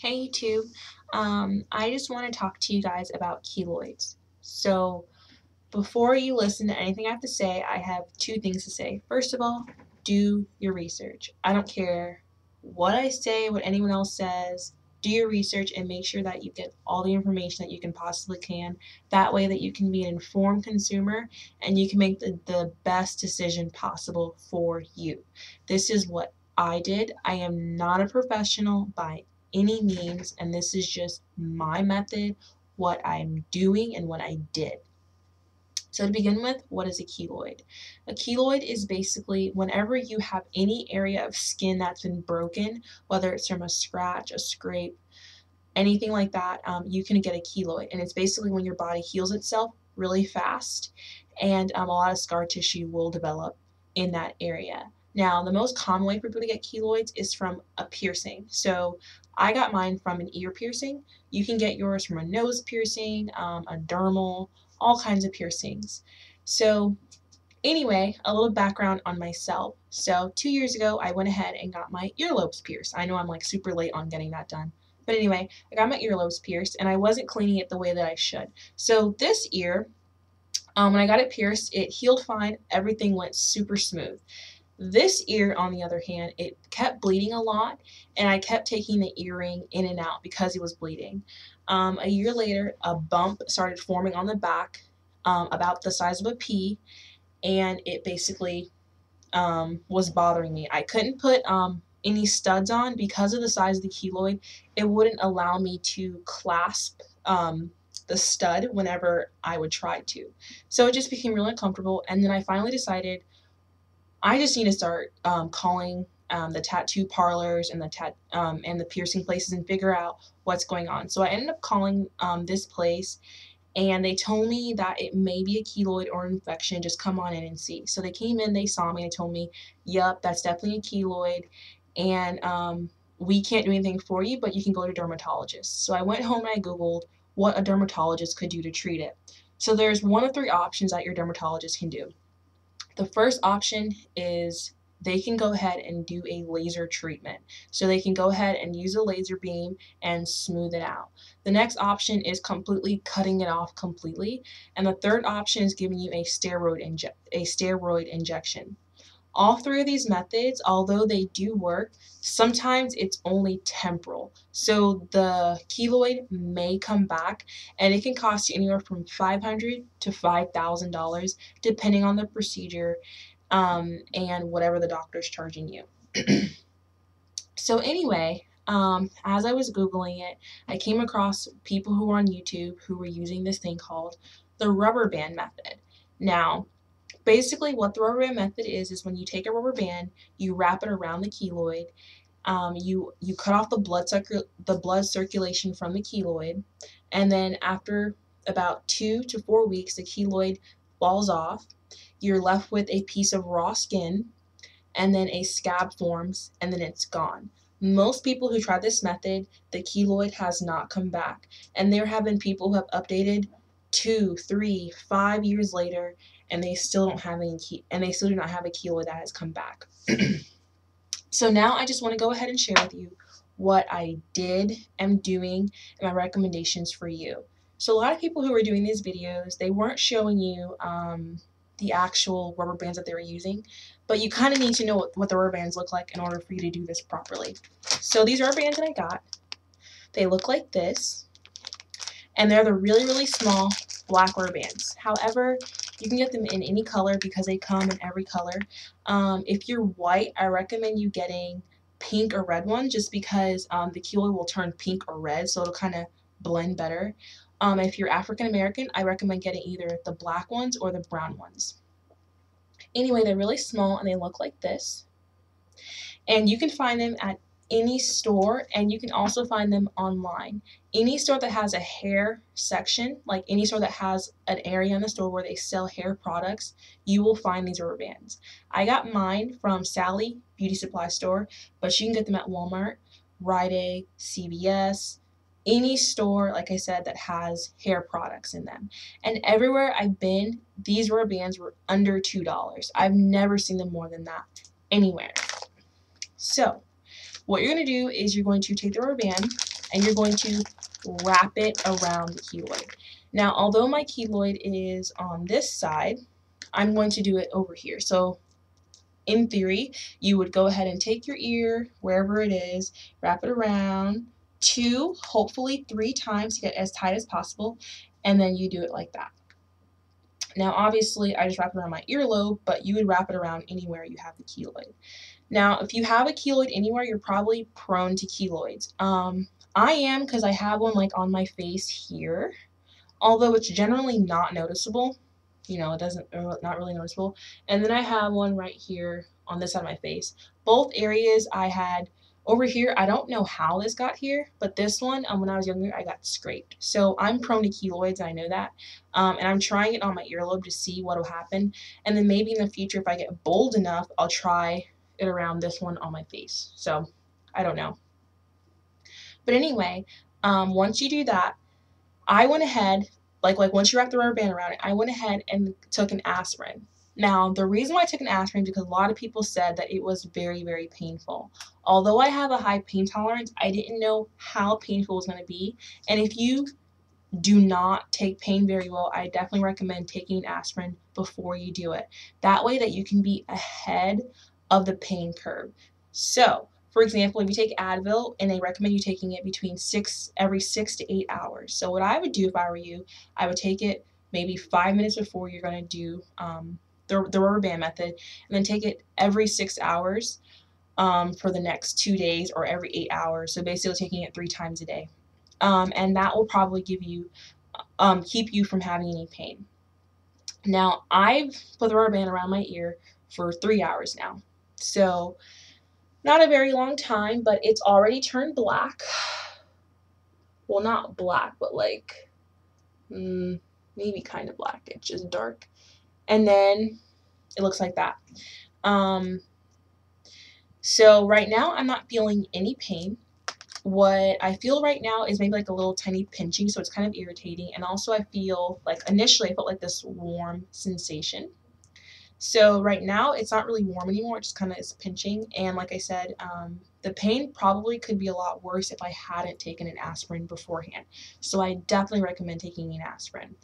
Hey YouTube. I just want to talk to you guys about keloids. So before you listen to anything I have to say, I have two things to say. First of all, do your research. I don't care what I say, what anyone else says. Do your research and make sure that you get all the information that you can possibly can. That way that you can be an informed consumer and you can make the best decision possible for you. This is what I did. I am not a professional by any means, and this is just my method, what I'm doing and what I did. So to begin with, what is a keloid? A keloid is basically whenever you have any area of skin that's been broken, whether it's from a scratch, a scrape, anything like that, you can get a keloid. And it's basically when your body heals itself really fast and a lot of scar tissue will develop in that area. Now, the most common way for people to get keloids is from a piercing. So I got mine from an ear piercing. You can get yours from a nose piercing, a dermal, all kinds of piercings. So anyway, a little background on myself. So 2 years ago, I went ahead and got my earlobes pierced. I know I'm like super late on getting that done. But anyway, I got my earlobes pierced and I wasn't cleaning it the way that I should. So this ear, when I got it pierced, it healed fine. Everything went super smooth. This ear, on the other hand, it kept bleeding a lot, and I kept taking the earring in and out because it was bleeding. A year later, a bump started forming on the back, about the size of a pea, and it basically was bothering me. I couldn't put any studs on because of the size of the keloid. It wouldn't allow me to clasp the stud whenever I would try to. So it just became really uncomfortable, and then I finally decided I just need to start calling the tattoo parlors and the piercing places and figure out what's going on. So I ended up calling this place, and they told me that it may be a keloid or an infection. Just come on in and see. So they came in, they saw me, they told me, "Yep, that's definitely a keloid, and we can't do anything for you, but you can go to a dermatologist." So I went home and I Googled what a dermatologist could do to treat it. So there's one of three options that your dermatologist can do. The first option is they can go ahead and do a laser treatment. So they can go ahead and use a laser beam and smooth it out. The next option is completely cutting it off completely. And the third option is giving you a steroid injection. All three of these methods, although they do work, sometimes it's only temporal. So the keloid may come back and it can cost you anywhere from $500 to $5,000 depending on the procedure and whatever the doctor's charging you. So anyway, as I was Googling it, I came across people who were on YouTube who were using this thing called the rubber band method. Now, basically, what the rubber band method is when you take a rubber band, you wrap it around the keloid, you cut off the blood circulation from the keloid, and then after about 2 to 4 weeks, the keloid falls off. You're left with a piece of raw skin, and then a scab forms, and then it's gone. Most people who try this method, the keloid has not come back, and there have been people who have updated 2, 3, 5 years later, and they still don't have they still do not have a keloid that has come back. So now I just want to go ahead and share with you what I am doing, and my recommendations for you. So a lot of people who were doing these videos, they weren't showing you the actual rubber bands that they were using, but you kind of need to know what the rubber bands look like in order for you to do this properly. So these rubber bands that I got, they look like this, and they're the really, really small black rubber bands. However, you can get them in any color because they come in every color. If you're white, I recommend you getting pink or red ones just because the keloid will turn pink or red, so it'll kind of blend better. If you're African American, I recommend getting either the black ones or the brown ones. Anyway, they're really small and they look like this. And you can find them at any store, and you can also find them online. Any store that has a hair section, like any store that has an area in the store where they sell hair products, you will find these rubber bands. I got mine from Sally Beauty Supply Store, but you can get them at Walmart, Rite Aid, CVS, any store, like I said, that has hair products in them. And everywhere I've been, these rubber bands were under $2. I've never seen them more than that anywhere. So what you're going to do is you're going to take the rubber band and you're going to wrap it around the keloid. Now, although my keloid is on this side, I'm going to do it over here. So in theory, you would go ahead and take your ear, wherever it is, wrap it around 2, hopefully 3 times to get as tight as possible, and then you do it like that. Now, obviously, I just wrap it around my earlobe, but you would wrap it around anywhere you have the keloid. Now, if you have a keloid anywhere, you're probably prone to keloids. I am, because I have one like on my face here, although it's generally not noticeable. You know, not really noticeable. And then I have one right here on this side of my face. Both areas I had over here, I don't know how this got here, but this one, when I was younger, I got scraped. So I'm prone to keloids, I know that. And I'm trying it on my earlobe to see what will happen. And then maybe in the future, if I get bold enough, I'll try it around this one on my face. So I don't know. But anyway, once you do that, I went ahead, like once you wrap the rubber band around it, I went ahead and took an aspirin. Now, the reason why I took an aspirin is because a lot of people said that it was very, very painful. Although I have a high pain tolerance, I didn't know how painful it was going to be. And if you do not take pain very well, I definitely recommend taking an aspirin before you do it. That way that you can be ahead of the pain curve. So, for example, if you take Advil, and they recommend you taking it between every 6 to 8 hours. So what I would do if I were you, I would take it maybe 5 minutes before you're going to do the rubber band method, and then take it every 6 hours for the next 2 days, or every 8 hours. So basically taking it 3 times a day. And that will probably give you, keep you from having any pain. Now, I've put the rubber band around my ear for 3 hours now. So not a very long time, but it's already turned black. Well, not black, but like maybe kind of black. It's just dark. And then it looks like that. So right now I'm not feeling any pain. What I feel right now is maybe like a little tiny pinching, so it's kind of irritating. And also I feel like, initially I felt like this warm sensation. So right now it's not really warm anymore, it just kind of is pinching. And like I said, the pain probably could be a lot worse if I hadn't taken an aspirin beforehand. So I definitely recommend taking an aspirin.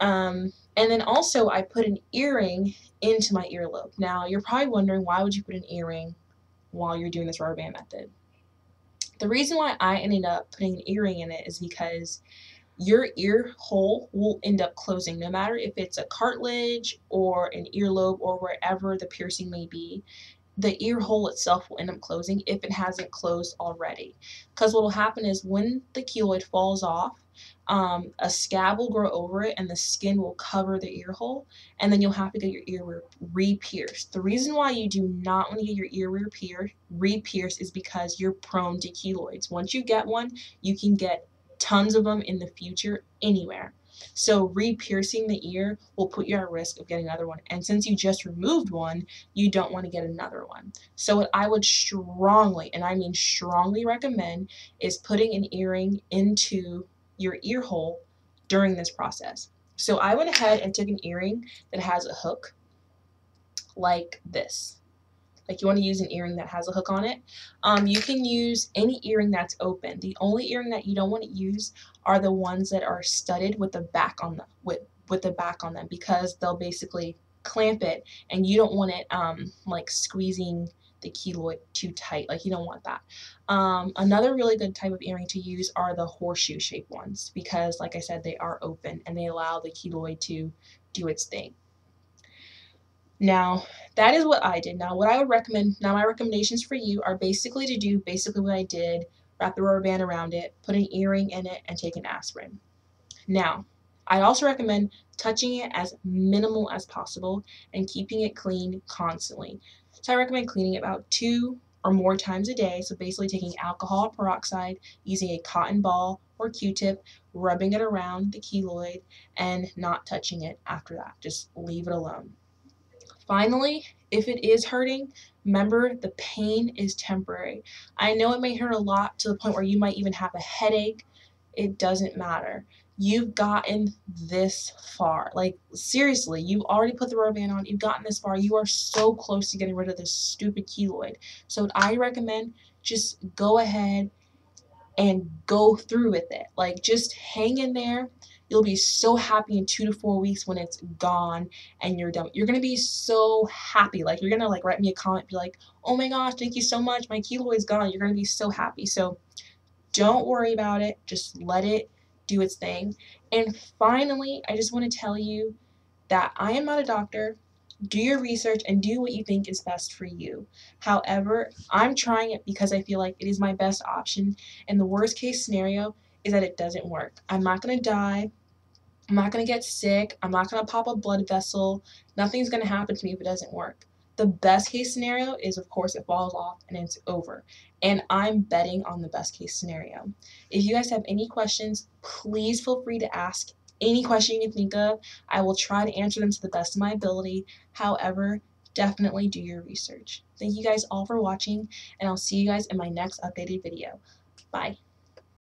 And then also I put an earring into my earlobe. Now you're probably wondering, why would you put an earring while you're doing this rubber band method? The reason why I ended up putting an earring in it is because your ear hole will end up closing, no matter if it's a cartilage or an earlobe or wherever the piercing may be. The ear hole itself will end up closing if it hasn't closed already. Because what will happen is when the keloid falls off, a scab will grow over it and the skin will cover the ear hole, and then you'll have to get your ear re-pierced. The reason why you do not want to get your ear re-pierced is because you're prone to keloids. Once you get one, you can get tons of them in the future anywhere. So re-piercing the ear will put you at risk of getting another one. And since you just removed one, you don't want to get another one. So what I would strongly, and I mean strongly, recommend is putting an earring into your ear hole during this process. So I went ahead and took an earring that has a hook like this. Like, you want to use an earring that has a hook on it. You can use any earring that's open. The only earring that you don't want to use are the ones that are studded with the back on them, with the back on them, because they'll basically clamp it, and you don't want it like squeezing the keloid too tight. Like, you don't want that. Another really good type of earring to use are the horseshoe shaped ones, because like I said, they are open and they allow the keloid to do its thing. Now, that is what I did. Now, what I would recommend, now my recommendations for you are basically to do what I did, wrap the rubber band around it, put an earring in it, and take an aspirin. Now, I also recommend touching it as minimal as possible and keeping it clean constantly. So I recommend cleaning it about 2 or more times a day. So basically taking alcohol peroxide, using a cotton ball or Q-tip, rubbing it around the keloid, and not touching it after that. Just leave it alone. Finally, if it is hurting, remember the pain is temporary. I know it may hurt a lot to the point where you might even have a headache. It doesn't matter. You've gotten this far. Like, seriously, you've already put the rubber band on. You've gotten this far. You are so close to getting rid of this stupid keloid. So what I recommend, just go ahead and go through with it. Like, just hang in there. You'll be so happy in 2 to 4 weeks when it's gone and you're done. You're gonna be so happy. Like, you're gonna like write me a comment, be like, oh my gosh, thank you so much. My keloid's gone. You're gonna be so happy. So don't worry about it. Just let it do its thing. And finally, I just want to tell you that I am not a doctor. Do your research and do what you think is best for you. However, I'm trying it because I feel like it is my best option. And the worst case scenario is that it doesn't work. I'm not going to die. I'm not going to get sick. I'm not going to pop a blood vessel. Nothing's going to happen to me if it doesn't work. The best case scenario is, of course, it falls off and it's over. And I'm betting on the best case scenario. If you guys have any questions, please feel free to ask any question you can think of. I will try to answer them to the best of my ability. However, definitely do your research. Thank you guys all for watching, and I'll see you guys in my next updated video. Bye.